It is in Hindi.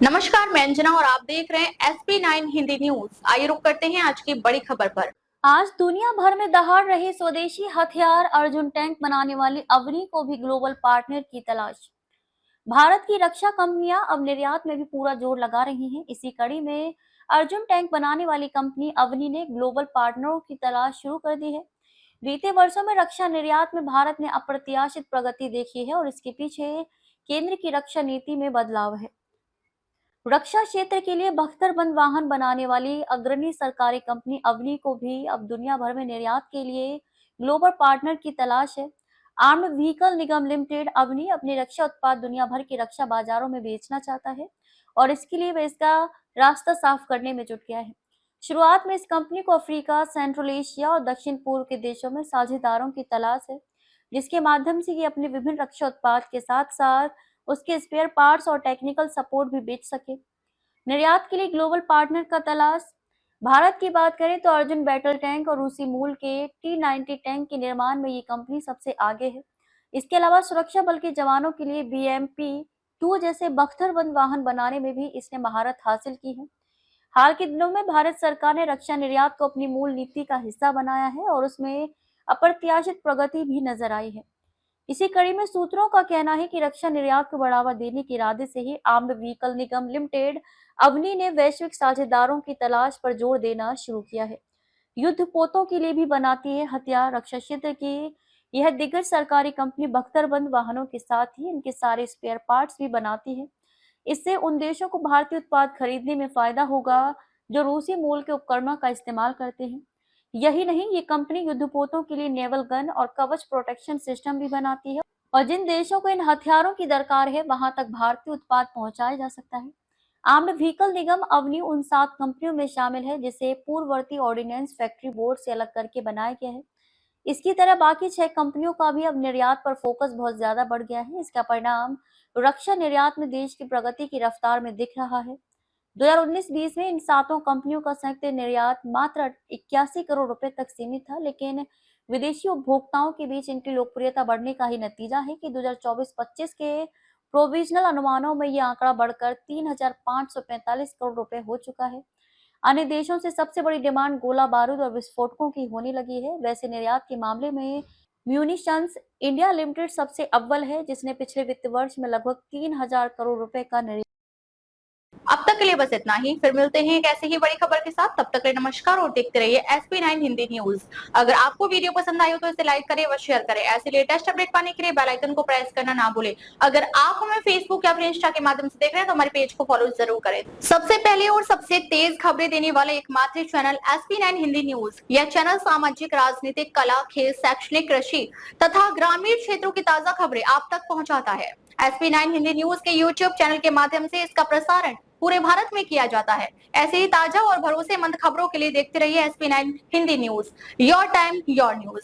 नमस्कार, मैं अंजना और आप देख रहे हैं SP9 हिंदी न्यूज। आइए रुक करते हैं आज की बड़ी खबर पर। आज दुनिया भर में दहाड़ रही स्वदेशी हथियार अर्जुन टैंक बनाने वाली अवनी को भी ग्लोबल पार्टनर की तलाश। भारत की रक्षा कंपनियां अब निर्यात में भी पूरा जोर लगा रही हैं। इसी कड़ी में अर्जुन टैंक बनाने वाली कंपनी अवनी ने ग्लोबल पार्टनरों की तलाश शुरू कर दी है। बीते वर्षों में रक्षा निर्यात में भारत ने अप्रत्याशित प्रगति देखी है और इसके पीछे केंद्र की रक्षा नीति में बदलाव है। रक्षा क्षेत्र के लिए बख्तरबंद वाहन बनाने वाली अग्रणी सरकारी कंपनी अवनी को भी अब दुनिया भर में निर्यात के लिए ग्लोबल पार्टनर की तलाश है। आर्म्ड व्हीकल निगम लिमिटेड अवनी अपने रक्षा उत्पाद दुनिया भर के रक्षा बाजारों में बेचना चाहता है और इसके लिए वह इसका रास्ता साफ करने में जुट गया है। शुरुआत में इस कंपनी को अफ्रीका, सेंट्रल एशिया और दक्षिण पूर्व के देशों में साझेदारों की तलाश है, जिसके माध्यम से ये अपने विभिन्न रक्षा उत्पाद के साथ साथ उसके स्पेयर पार्ट्स और टेक्निकल सपोर्ट भी बेच सके। निर्यात के लिए ग्लोबल पार्टनर का तलाश। भारत की बात करें तो अर्जुन बैटल टैंक और रूसी मूल के T-90 टैंक के निर्माण में ये कंपनी सबसे आगे है। इसके अलावा सुरक्षा बल के जवानों के लिए BMP-2 जैसे बख्तरबंद वाहन बनाने में भी इसने महारत हासिल की है। हाल के दिनों में भारत सरकार ने रक्षा निर्यात को अपनी मूल नीति का हिस्सा बनाया है और उसमें अप्रत्याशित प्रगति भी नजर आई है। इसी कड़ी में सूत्रों का कहना है कि रक्षा निर्यात को बढ़ावा देने के इरादे से ही आर्म्ड व्हीकल निगम लिमिटेड अवनी ने वैश्विक साझेदारों की तलाश पर जोर देना शुरू किया है। युद्धपोतों के लिए भी बनाती है हथियार। रक्षा क्षेत्र की यह दिग्गज सरकारी कंपनी बख्तरबंद वाहनों के साथ ही इनके सारे स्पेयर पार्ट्स भी बनाती है। इससे उन देशों को भारतीय उत्पाद खरीदने में फायदा होगा जो रूसी मूल के उपकरणों का इस्तेमाल करते हैं। यही नहीं, ये कंपनी युद्धपोतों के लिए नेवल गन और कवच प्रोटेक्शन सिस्टम भी बनाती है और जिन देशों को इन हथियारों की दरकार है वहां तक भारतीय उत्पाद पहुंचाया जा सकता है। आर्म्ड व्हीकल निगम अवनी उन 7 कंपनियों में शामिल है जिसे पूर्ववर्ती ऑर्डिनेंस फैक्ट्री बोर्ड से अलग करके बनाया गया है। इसकी तरह बाकी 6 कंपनियों का भी अब निर्यात पर फोकस बहुत ज्यादा बढ़ गया है। इसका परिणाम रक्षा निर्यात में देश की प्रगति की रफ्तार में दिख रहा है। 2019-20 में इन 7 कंपनियों का संयुक्त निर्यात मात्र 81 करोड़ रुपए तक सीमित था, लेकिन विदेशी उपभोक्ताओं के बीच इनकी लोकप्रियता बढ़ने का ही नतीजा है कि 2024-25 के प्रोविजनल अनुमानों में यह आंकड़ा बढ़कर 3,545 करोड़ रुपए हो चुका है। अन्य देशों से सबसे बड़ी डिमांड गोला बारूद और विस्फोटकों की होने लगी है। वैसे निर्यात के मामले में म्यूनिशंस इंडिया लिमिटेड सबसे अव्वल है, जिसने पिछले वित्त वर्ष में लगभग 3,000 करोड़ रुपए का निर्यात। अब तक के लिए बस इतना ही। फिर मिलते हैं एक ऐसे ही बड़ी खबर के साथ। तब तक के लिए नमस्कार और देखते रहिए SP9 हिंदी न्यूज। अगर आपको वीडियो पसंद आई हो तो इसे लाइक करें व शेयर करें। ऐसे लेटेस्ट अपडेट पाने के लिए बेल आइकन को प्रेस करना ना भूलें। अगर आप हमें फेसबुक या फिर इंस्टा के माध्यम से देख रहे हैं तो हमारे पेज को फॉलो जरूर करें। सबसे पहले और सबसे तेज खबरें देने वाले एकमात्र चैनल SP9 हिंदी न्यूज। यह चैनल सामाजिक, राजनीतिक, कला, खेल, शैक्षणिक, कृषि तथा ग्रामीण क्षेत्रों की ताजा खबरें आप तक पहुंचाता है। SP9 हिंदी न्यूज के YouTube चैनल के माध्यम से इसका प्रसारण पूरे भारत में किया जाता है। ऐसे ही ताजा और भरोसेमंद खबरों के लिए देखते रहिए SP9 Hindi news. Your time your news.